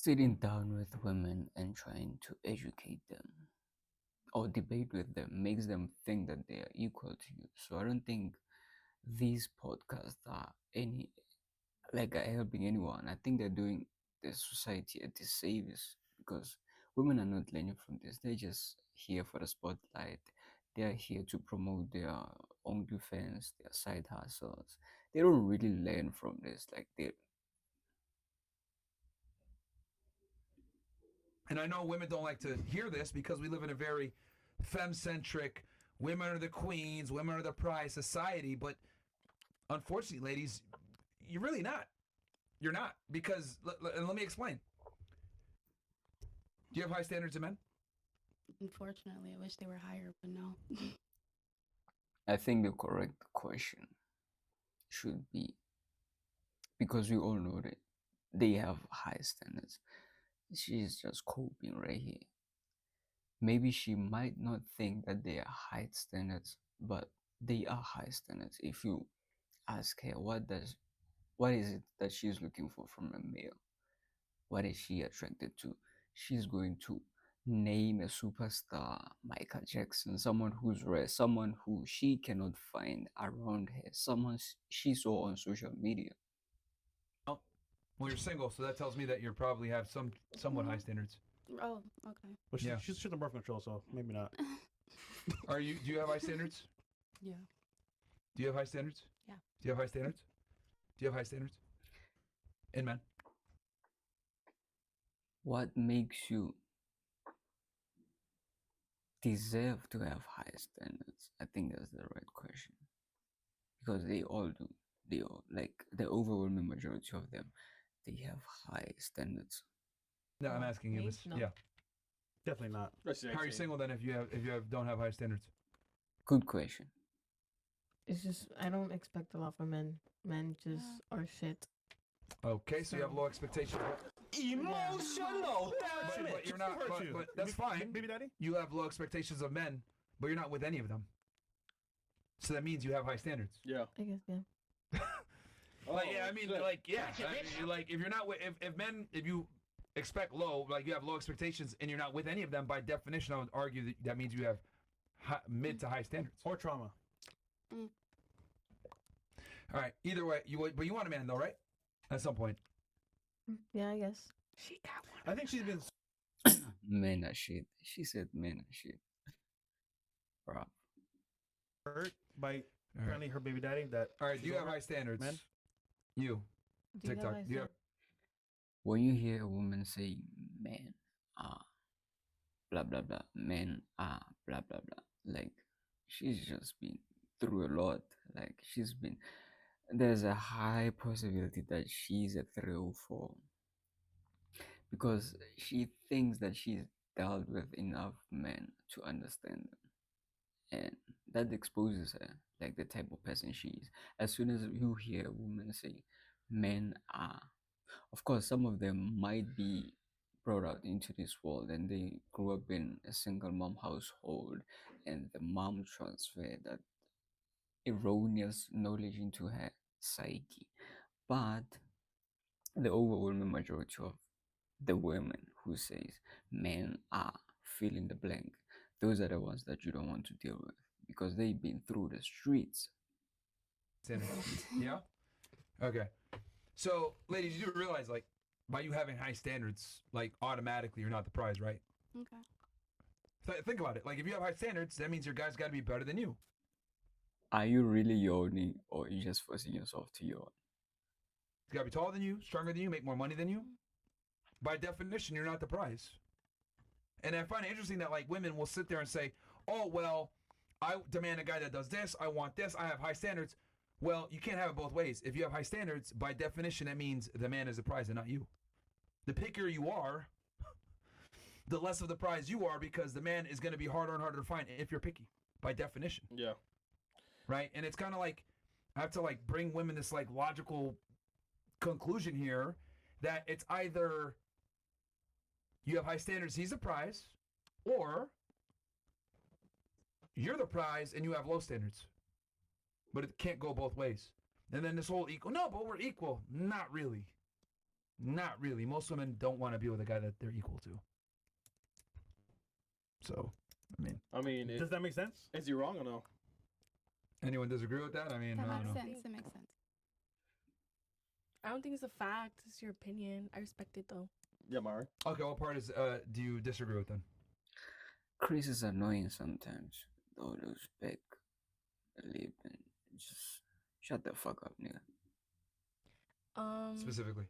Sitting down with women and trying to educate them or debate with them makes them think that they are equal to you. So I don't think these podcasts are any like are helping anyone. I think they're doing the society a disservice because women are not learning from this. They're just here for the spotlight. They are here to promote their own defense, their side hustles. They don't really learn from this. Like they And I know women don't like to hear this because we live in a very femme-centric, women are the queens, women are the prize society. But unfortunately, ladies, you're really not. You're not. Because, and let me explain. Do you have high standards of men? Unfortunately, I wish they were higher, but no. I think the correct question should be because we all know that they have high standards. She's just coping right here. Maybe she might not think that they are high standards, but they are high standards. If you ask her what is it that she's looking for from a male, what is she attracted to, she's going to name a superstar, Michael Jackson, someone who's rare, someone who she cannot find around her, someone she saw on social media. Oh, well, you're single, so that tells me that you probably have somewhat high standards. Oh, okay. Well, Yeah. she's on birth control, so maybe not. Are you? Do you have high standards? Yeah. Do you have high standards? Yeah. Do you have high standards? Do you have high standards? In men? What makes you deserve to have high standards? I think that's the right question. Because they all do. They all, like the overwhelming majority of them, they have high standards. No, I'm asking you Me? this. No. Yeah. Definitely not. How are you single then if you don't have high standards? Good question. It's just I don't expect a lot from men. Men just are shit. Okay, so you have low expectations. Emotional. But you're not. But that's fine. Baby daddy. You have low expectations of men, but you're not with any of them. So that means you have high standards. Yeah. I guess yeah. Like yeah, I mean like yeah, like if you're not with if you expect low, like you have low expectations and you're not with any of them, by definition, I would argue that means you have mid to high standards or trauma. Mm. All right. Either way, but you want a man though, right? At some point. Yeah, I guess. She got one. I think she's been Men are shit. She said men are shit. Bro. hurt by apparently her baby daddy. That All right. Do you have high standards? Men? You. Do you TikTok. have Do you have, When you hear a woman say men are blah blah blah, men are blah blah blah, like she's just been through a lot. Like there's a high possibility that she's a 304 because she thinks that she's dealt with enough men to understand them, and that exposes her like the type of person she is. As soon as you hear a woman say men are, of course some of them might be brought out into this world and they grew up in a single mom household and the mom transferred that erroneous knowledge into her psyche. But the overwhelming majority of the women who says men are fill in the blank, those are the ones that you don't want to deal with because they've been through the streets. standards? Yeah. Okay. So, ladies, you do realize like by you having high standards, like automatically you're not the prize, right? Okay. Think about it. Like if you have high standards, that means your guy's got to be better than you. Are you really yawning or you just forcing yourself to yawn? He's got to be taller than you, stronger than you, make more money than you. By definition, you're not the prize. And I find it interesting that like women will sit there and say, "Oh well, I demand a guy that does this. I want this. I have high standards." Well, you can't have it both ways. If you have high standards, by definition, that means the man is the prize and not you. The pickier you are, the less of the prize you are because the man is going to be harder and harder to find if you're picky, by definition. Yeah. Right? And it's kind of like I have to like bring women this like logical conclusion here that it's either you have high standards, he's the prize, or you're the prize and you have low standards. But it can't go both ways. And then this whole equal, no, but we're equal. Not really. Not really. Most women don't want to be with a guy that they're equal to. So, I mean, Does that make sense? is he wrong or no? anyone disagree with that? I mean, That I don't makes know. sense. It makes sense. I don't think it's a fact. It's your opinion. I respect it though. Yeah, Mari. Okay, what part is do you disagree with then? Chris is annoying sometimes. All those big lip and just shut the fuck up, nigga. Specifically.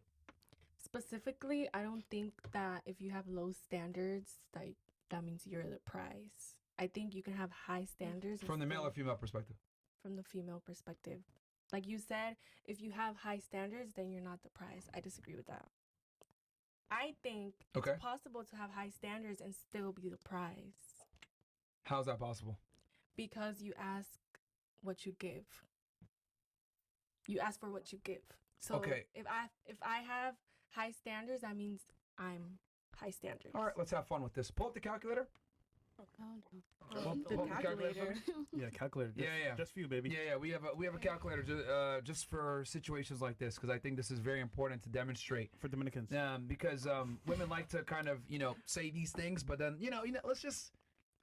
Specifically, I don't think that if you have low standards, like that means you're the prize. I think you can have high standards and From the male still- or female perspective? from the female perspective. Like you said, if you have high standards, then you're not the prize. I disagree with that. I think Okay. it's possible to have high standards and still be the prize How's that possible? because you ask what you give. You ask for what you give. So Okay. if I have high standards, that means I'm high standards. All right, let's have fun with this. Pull up the calculator. Oh no. The Pull up the calculator. calculator. Yeah, calculator. Just, Yeah. Just for you, baby. Yeah, we have a calculator just for situations like this because I think this is very important to demonstrate. For Dominicans. Because women like to kind of say these things, but then let's just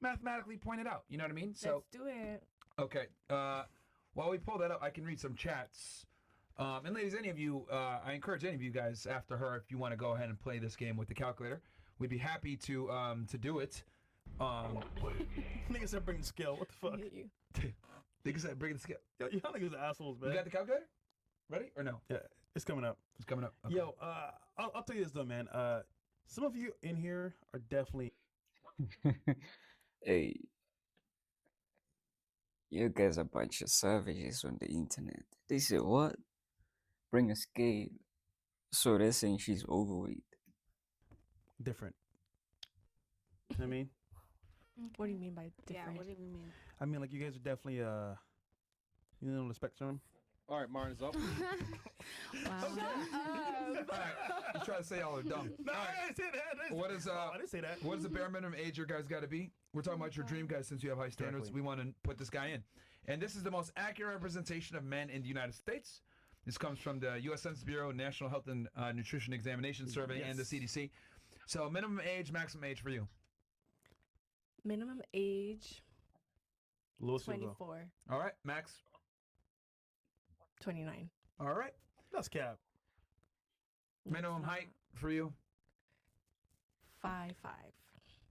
mathematically point it out. You know what I mean? So Let's do it. okay. While we pull that up, I can read some chats. And ladies, any of you, I encourage any of you guys after her if you want to go ahead and play this game with the calculator. We'd be happy to do it. Niggas said bring the scale. What the I fuck? hate you. Think said bring the scale. Yo, y'all niggas are assholes, man. You got the calculator? Ready or no? Yeah, it's coming up. It's coming up. Okay. Yo, I'll tell you this though, man. Some of you in here are definitely Hey, you guys are a bunch of savages on the internet. They say what? Bring a scale. So they're saying she's overweight. different. You know what I mean? What do you mean by Yeah, different? what do you mean? I mean, like you guys are definitely on the spectrum. All right, Martin is up. Wow. All right. You try to say y'all are dumb. No, All right. I didn't say that. What is I didn't say that. what is the bare minimum age your guys got to be? We're talking about your dream guys since you have high standards. Exactly. We want to put this guy in. And this is the most accurate representation of men in the United States. This comes from the U.S. Census Bureau National Health and Nutrition Examination Survey and the Yes. CDC. So minimum age, maximum age for you. Minimum age Lewis Silva. 24, All right, Max. 29. All right. That's cap. Minimum height for you. 5'5".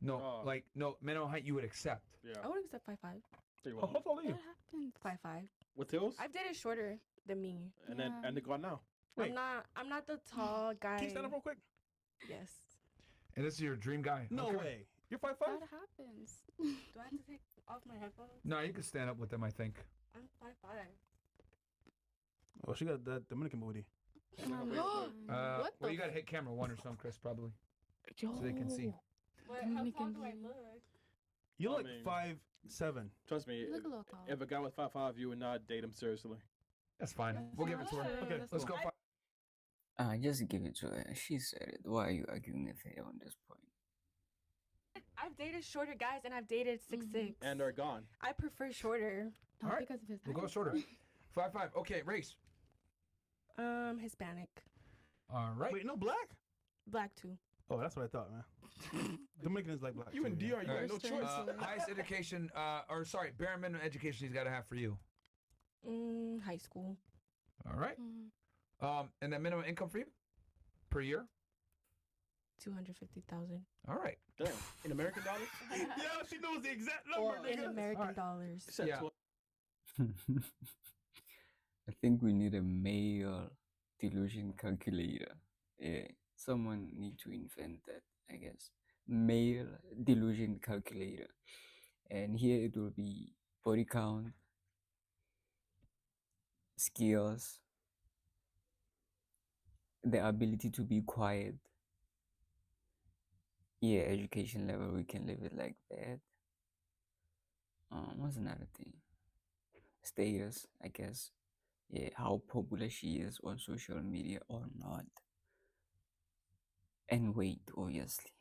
No, Oh. no minimum height you would accept. Yeah. I would accept 5'5". Tell you How what. tall are you? That happens. 5'5". With heels? I've dated shorter than me. And then Yeah. and they gone now. Wait. I'm not the tall guy. Can you stand up real quick? Yes. And this is your dream guy. No Okay. way. You're 5'5"? That happens. Do I have to take off my headphones? No, you can stand up with them, I think. I'm 5'5". Oh, she got that Dominican booty. What Well, the you got to hit camera 1 or something, Chris, probably. Yo. So they can see. What, how Dominican tall do I booty. look? You're I like mean- 5'7". Trust me, You look a little tall. if a guy was 5'5", you would not date him seriously. That's fine. We'll give it to her. Okay, Let's go. Just give it to her. She said it. Why are you arguing with her on this point? I've dated shorter guys and I've dated 6'6". And they're gone. I prefer shorter. Not All right. because of his We'll go height. shorter. 5'5". Okay, race. Hispanic. All right. Wait, no black? Black too. Oh, that's what I thought, man. Dominican is like black. You in too, DR, you Alright. got no First choice. answer. Highest education, bare minimum education he's got to have for you. High school. All right. Mm. And then minimum income for you per year. 250,000 All right. Damn. In American dollars? Yeah, she knows the exact number, Or- in nigga. American Alright. dollars. You said Yeah. 12. I think we need a male delusion calculator. Yeah, someone need to invent that, I guess. Male delusion calculator. And here it will be body count, skills, the ability to be quiet. Yeah, education level, we can leave it like that. What's another thing? Status, I guess. Yeah, how popular she is on social media or not. And weight, obviously.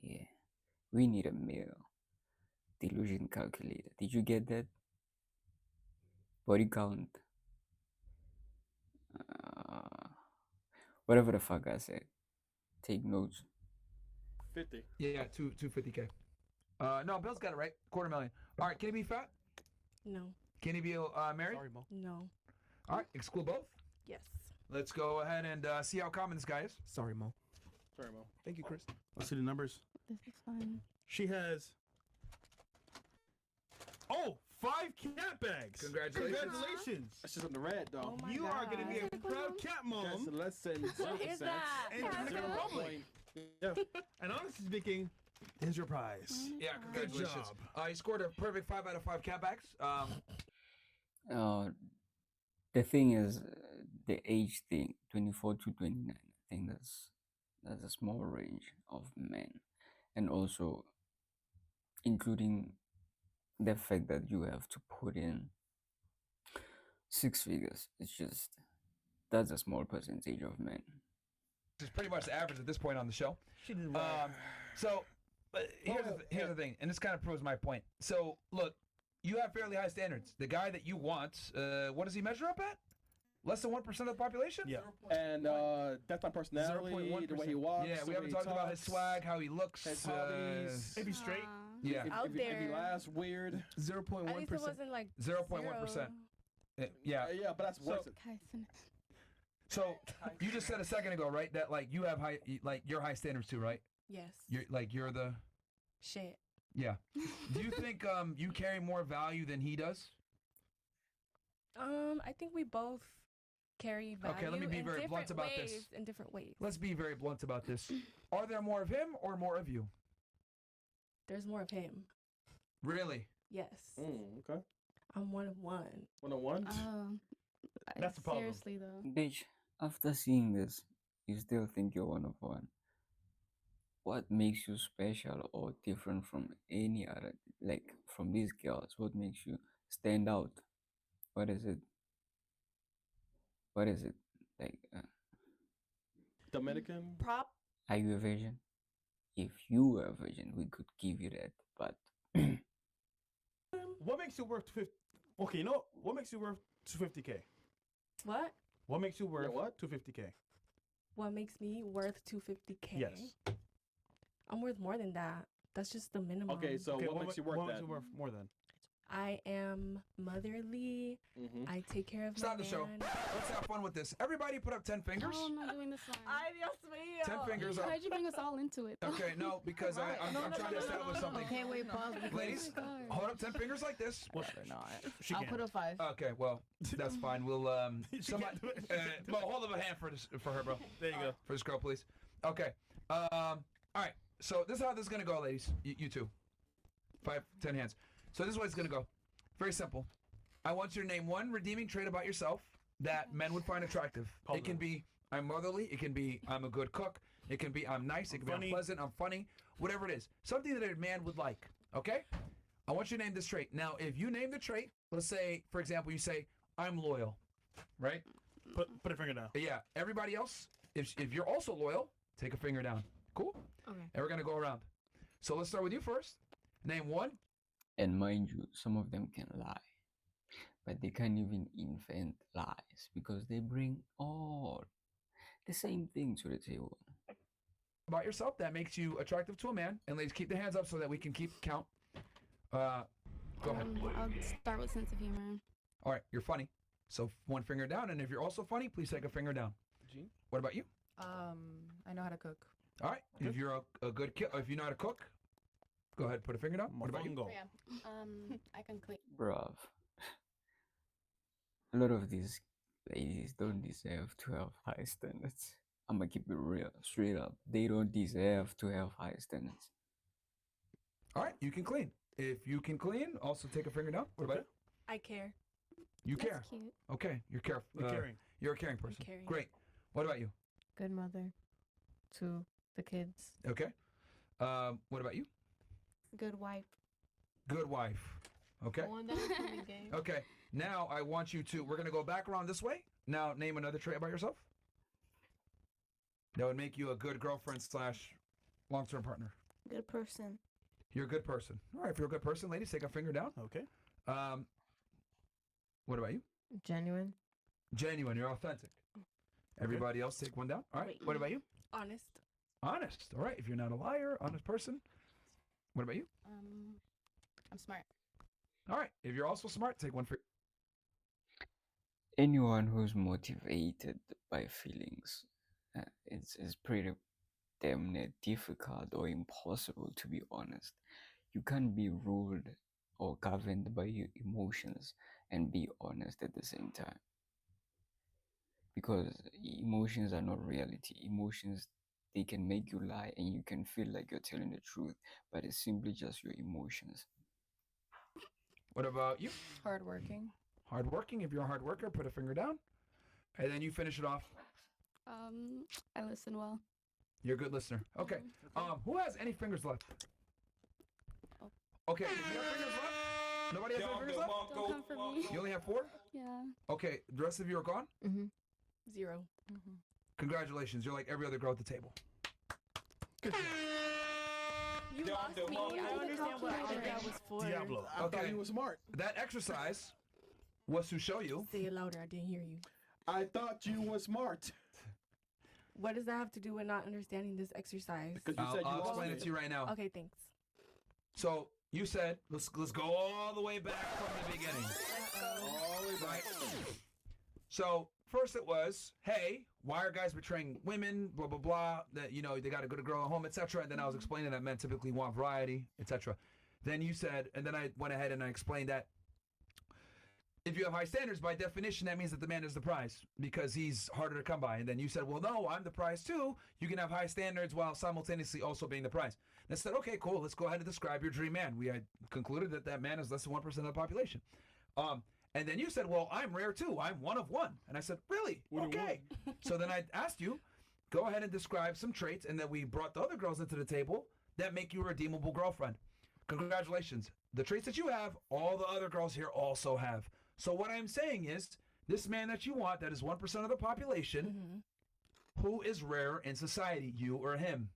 Yeah, we need a male delusion calculator. Did you get that? Body count. Whatever the fuck I said. Take notes. 50. Yeah, 250K. No, Bill's got it right. $250,000. All right, can he be fat? No. Can he be married? Sorry, Mo. No. All right, exclude both. Yes. Let's go ahead and see how common this guy is. Sorry, Mo. Sorry, Mo. Thank you, Chris. Let's see the numbers. This is fun. She has 5 cat bags. Congratulations. Congratulations. That's just on the red, though. Oh my You are going to be a God. proud cat mom. That's less than 0%. is that? And Cat to the bag? public. Yeah. And honestly speaking, here's your prize. Yeah, Good congratulations. job. He scored a perfect 5 out of 5 cat backs. The thing is, the age thing, 24 to 29. I think that's a small range of men, and also including the fact that you have to put in 6 figures. It's just that's a small percentage of men. Which is pretty much the average at this point on the show. She did well. So, but here's the thing, and this kind of proves my point. So, look, you have fairly high standards. The guy that you want, what does he measure up at? Less than 1% of the population? Yeah. And that's my personality, the way he walks. Yeah, the we way haven't he talked about his talks, swag, how he looks. his hobbies. Maybe straight. Yeah, Out If he there. laughs weird. 0.1%. At least it wasn't like 0.1%. Yeah. Yeah, but that's worse. Kyson. So you just said a second ago, right? That like you have you're high standards too, right? Yes. You're the Shit. yeah. Do you think you carry more value than he does? I think we both carry value. Okay, let me be in very blunt different about this. ways, in different ways. Let's be very blunt about this. Are there more of him or more of you? There's more of him. Really? Yes. Okay. I'm one of one. 101? That's the problem. Seriously though. Bitch, after seeing this, you still think you're one of one. What makes you special or different from any other, like from these girls? What makes you stand out? What is it? What is it? Like, Dominican? Prop. are you a virgin? If you were a virgin, we could give you that. But What makes you worth 50? Okay, you know what makes you worth 250K? What? What makes you worth what? 250K? What makes me worth 250K? Yes. I'm worth more than that. That's just the minimum. Okay, so Okay, what makes you worth what that? makes you worth more than? I am motherly. Mm-hmm. I take care of Stop my the show. man. Let's have fun with this. Everybody put up 10 fingers. Oh, I'm not doing this one. Ay, Dios mío. 10 fingers up. Why'd you bring us all into it? Okay, no, because I'm trying to establish something. Okay, wait, pause. because- Ladies, Oh my God. hold up 10 fingers like this. What? She I'll can. put a 5. Okay, well, that's fine. We'll She somebody, can't do it. Mo, hold up a hand for her, bro. There you go. For this girl, please. Okay. All right. So this is how this is gonna go, ladies. You two. 5, 10 hands. So this is what it's gonna go. Very simple. I want you to name one redeeming trait about yourself that men would find attractive. It can be I'm motherly. It can be I'm a good cook. It can be I'm nice. It can be funny. I'm pleasant. I'm funny. Whatever it is. Something that a man would like. Okay? I want you to name this trait. Now, if you name the trait, let's say, for example, you say I'm loyal. Right? Put a finger down. Yeah. Everybody else, if you're also loyal, take a finger down. Cool? Okay. And we're gonna go around. So let's start with you first. Name one. and mind you, some of them can lie, but they can't even invent lies because they bring all the same thing to the table. About yourself that makes you attractive to a man. And ladies, keep the hands up so that we can keep count. Go ahead. I'll start with sense of humor. All right, you're funny. So 1 finger down. And if you're also funny, please take a finger down. Gene? What about you? I know how to cook. All right. If you're a good if you know how to cook, go ahead, put a finger down. What about you? Mofongo. I can clean. Bruv, a lot of these ladies don't deserve to have high standards. I'm gonna keep it real, straight up. They don't deserve to have high standards. All right, you can clean. If you can clean, also take a finger down. What about you? I care. You That's care. cute. Okay, you're careful. You're caring. You're a caring person. caring. Great. What about you? Good mother to the kids. Okay. What about you? Good wife. Good wife. Okay. One that was funny game. Okay. Now I want you to. We're gonna go back around this way. Now name another trait about yourself. That would make you a good girlfriend / long-term partner. Good person. You're a good person. All right. If you're a good person, ladies, take a finger down. Okay. What about you? Genuine. Genuine. You're authentic. Everybody else take one down. All right. Wait. What about you? Honest. Honest. All right. If you're not a liar, honest person. What about you? I'm smart. All right. If you're also smart, take one for. Anyone who's motivated by feelings, it's pretty damn near difficult or impossible to be honest. You can't be ruled or governed by your emotions and be honest at the same time. Because emotions are not reality. Emotions, they can make you lie and you can feel like you're telling the truth, but it's simply just your emotions. What about you? Hardworking. Hardworking. If you're a hard worker, put a finger down. And then you finish it off. I listen well. You're a good listener. Okay. Who has any fingers left? Okay. If you have fingers left? Nobody has any fingers left? Don't come for me. You only have 4? Yeah. Okay. The rest of you are gone? Mm-hmm. 0. Congratulations. You're like every other girl at the table. You lost me. I don't understand what all that was for. Diablo. I thought Okay. he was smart. That exercise was to show you. Say it louder. I didn't hear you. I thought you were smart. What does that have to do with not understanding this exercise? Because you said you I'll lost explain it to you right now. Okay, thanks. So you said, let's go all the way back from the beginning. All the way back. So first it was, hey, why are guys betraying women? Blah blah blah. That they got a good girl at home, etc. And then I was explaining that men typically want variety, etc. Then you said, and then I went ahead and I explained that if you have high standards, by definition, that means that the man is the prize because he's harder to come by. And then you said, well, no, I'm the prize too. You can have high standards while simultaneously also being the prize. And I said, okay, cool. Let's go ahead and describe your dream man. We had concluded that that man is less than 1% of the population. And then you said, well, I'm rare too. I'm one of one. And I said, really? Okay. So then I asked you, go ahead and describe some traits, and then we brought the other girls into the table that make you a redeemable girlfriend. Congratulations. The traits that you have, all the other girls here also have. So what I'm saying is, this man that you want, that is 1% of the population, who is rare in society, you or him?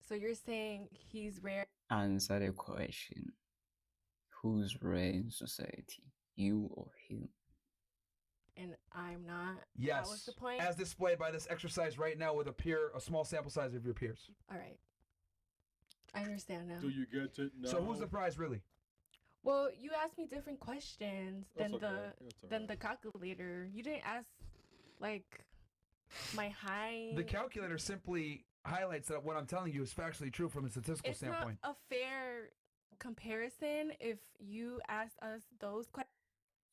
So you're saying he's rare? Answer the question. Who's rare in society? You or him? And I'm not? Yes. That was the point? As displayed by this exercise right now with a small sample size of your peers. All right. I understand now. Do you get it now? So who's the prize really? Well, you asked me different questions than That's okay. than the calculator. You didn't ask like my height. The calculator simply highlights that what I'm telling you is factually true from a statistical It's standpoint. not a fair comparison if you asked us those questions.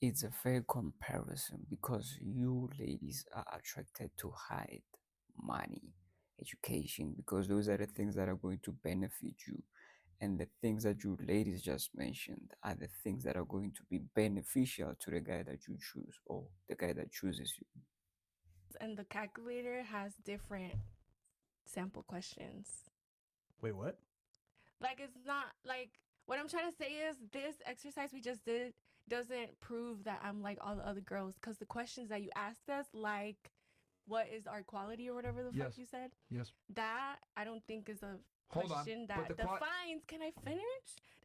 It's a fair comparison because you ladies are attracted to height, money, education, because those are the things that are going to benefit you. And the things that you ladies just mentioned are the things that are going to be beneficial to the guy that you choose or the guy that chooses you. And the calculator has different sample questions. Wait, what? Like, it's not like what I'm trying to say is this exercise we just did doesn't prove that I'm like all the other girls, because the questions that you asked us, like what is our quality or whatever the fuck Yes. you said, Yes. that I don't think is a Hold on, question but that the defines. Can I finish?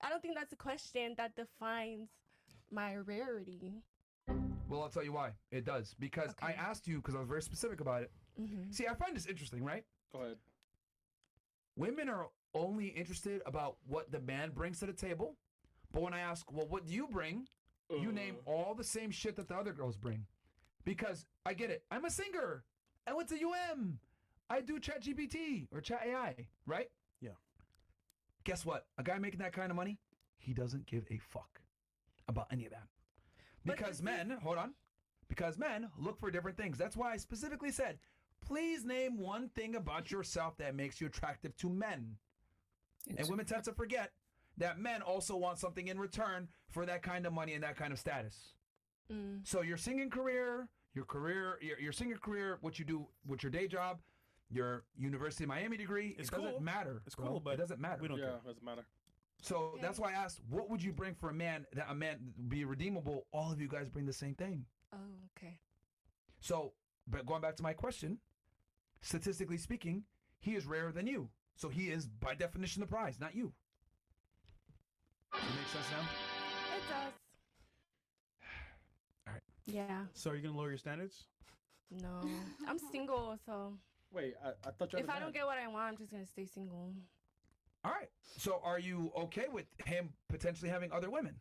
I don't think that's a question that defines my rarity. Well, I'll tell you why. It does. Because I Okay. asked you, because I was very specific about it. Mm-hmm. See, I find this interesting, right? Go ahead. Women are only interested about what the man brings to the table. But when I ask, well, what do you bring? You name all the same shit that the other girls bring. Because I get it. I'm a singer. I went to UM. I do ChatGPT or Chat AI, right? Yeah. Guess what? A guy making that kind of money, he doesn't give a fuck about any of that. But Because this men, hold on. Because men look for different things. That's why I specifically said, please name one thing about yourself that makes you attractive to men. And women tend to forget that men also want something in return for that kind of money and that kind of status. So your singing career, your singing career, what you do with your day job, your University of Miami degree, It's it doesn't cool. matter. It's bro. cool, but it doesn't matter. we don't care. Doesn't matter. So that's why I asked, what would you bring for a man that a man be redeemable? All of you guys bring the same thing. Oh, okay. So, but going back to my question, statistically speaking, he is rarer than you. So he is, by definition, the prize, not you. Does it make sense now? It does. All right. Yeah. So are you gonna lower your standards? No, I'm single, so Wait, I thought you had if a I don't man. get what I want, I'm just gonna stay single. All right. So are you okay with him potentially having other women?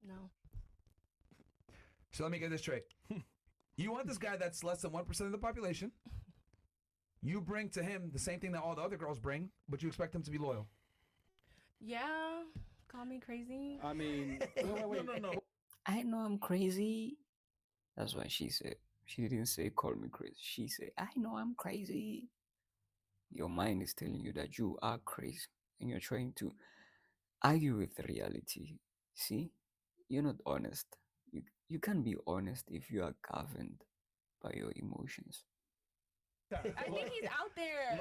No. So let me get this straight. You want this guy that's less than 1% of the population. You bring to him the same thing that all the other girls bring, but you expect him to be loyal. Yeah, call me crazy. I mean, wait. No. I know I'm crazy. That's what she said. She didn't say call me crazy. She said, I know I'm crazy. Your mind is telling you that you are crazy and you're trying to argue with reality. See? You're not honest. You can't be honest if you are governed by your emotions. I think he's out there.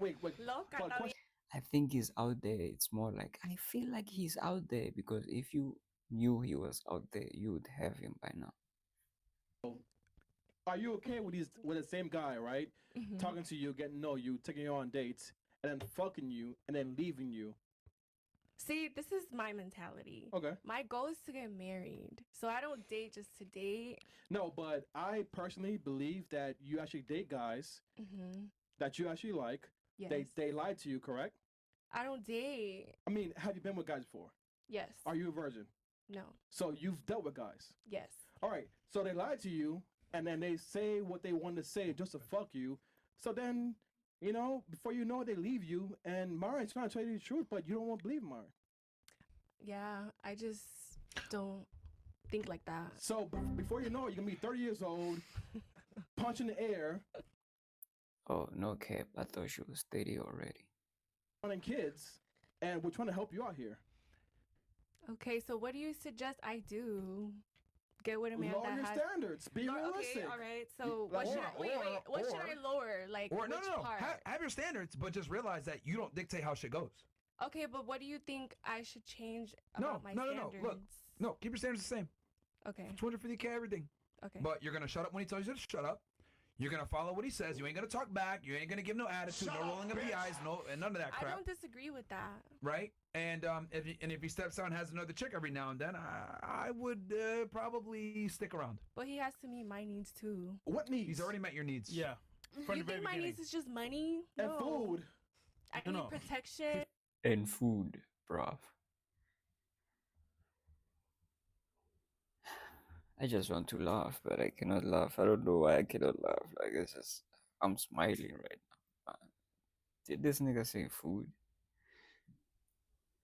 Wait. Loca, But también. I think he's out there. It's more like I feel like he's out there because if you knew he was out there, you would have him by now. are you okay with the same guy, right? Mhm. Talking to you, getting to know you, taking you on dates, and then fucking you, and then leaving you? See, this is my mentality. Okay. My goal is to get married. So I don't date just to date. No, but I personally believe that you actually date guys Mm-hmm. that you actually like. Yes. They lied to you, correct? I don't date. I mean, have you been with guys before? Yes. Are you a virgin? No. So you've dealt with guys. Yes. All right. So they lied to you, and then they say what they want to say just to fuck you. So then, before you know it, they leave you. And Mara's trying to tell you the truth, but you don't want to believe Mara. Yeah, I just don't think like that. So before you know it, you're gonna be 30 years old, punch in the air, Oh, no cap. I thought she was 30 already. wanting kids, and we're trying to help you out here. Okay, so what do you suggest I do? Get with a man Lower that your has standards. Be realistic. Okay, all right. So Like, what should or- I wait? What should I lower? Like Or which no. part? Have your standards, but just realize that you don't dictate how shit goes. Okay, but what do you think I should change No, about my no. standards? Look, no, keep your standards the same. Okay. 250K everything. Okay. But you're gonna shut up when he tells you to shut up. You're gonna follow what he says. You ain't gonna talk back. You ain't gonna give no attitude, no rolling of the eyes, no, and none of that I crap. don't disagree with that. Right? And if he steps out and has another chick every now and then, I would probably stick around. But he has to meet my needs too. What needs? He's already met your needs. Yeah. From You the very think my beginning. needs is just money? And No. food. I No, need no. protection. And food, bruv. I just want to laugh, but I cannot laugh. I don't know why I cannot laugh. Like, it's just, I'm smiling right now. Did this nigga say food?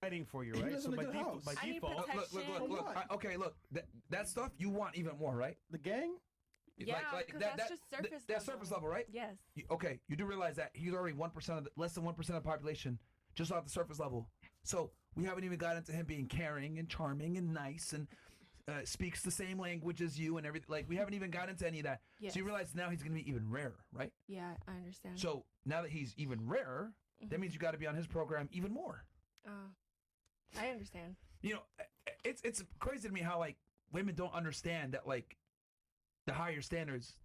Fighting for you, He right? lives So in a by, good house. by I need default, protection. Look. What? Okay, look. That stuff you want even more, right? The gang? Yeah, because that's just surface That's surface level, right? Yes. Okay, you do realize that he's already 1% of less than 1% of the population, just off the surface level. So we haven't even got into him being caring and charming and nice and speaks the same language as you and everything. Like we haven't even got into any of that. Yes. So you realize now he's going to be even rarer, right? Yeah, I understand. So now that he's even rarer, that means you got to be on his program even more. I understand. You know, it's crazy to me how like women don't understand that like the higher standards,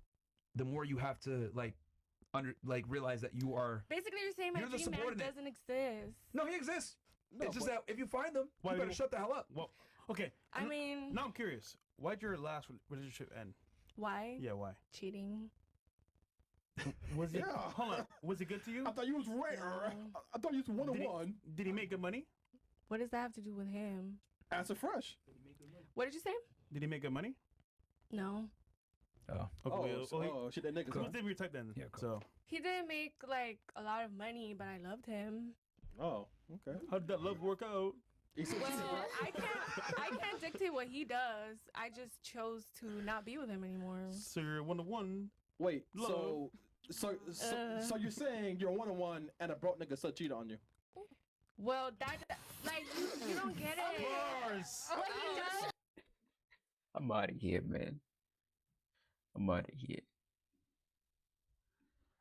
the more you have to realize that you are. Basically, you're saying my You're the dream man subordinate. doesn't exist. No, he exists. No, it's just but- that if you find them, Why you better do- shut the hell up. well, okay. I mean, Now I'm curious. Why'd your last relationship end? why? Yeah, why? Cheating. Was it? Yeah. Hold on. Was it good to you? I thought you was rare. No. I thought you was one Did on he- one. Did he make good money? What does that have to do with him? Answer fresh. What did you say? Did he make good money? No. Okay. Shit, that nigga. He was your type then. Yeah, cool. So He didn't make like a lot of money, but I loved him. Oh, okay. how did that love work out? Well, I can't dictate what he does. I just chose to not be with him anymore. So you're 1-to-1. Wait, Love. so you're saying you're one on one and a broke nigga still cheated on you? Well, that like you don't get it. Bars. What he does? I'm out of here, man. I'm out of here.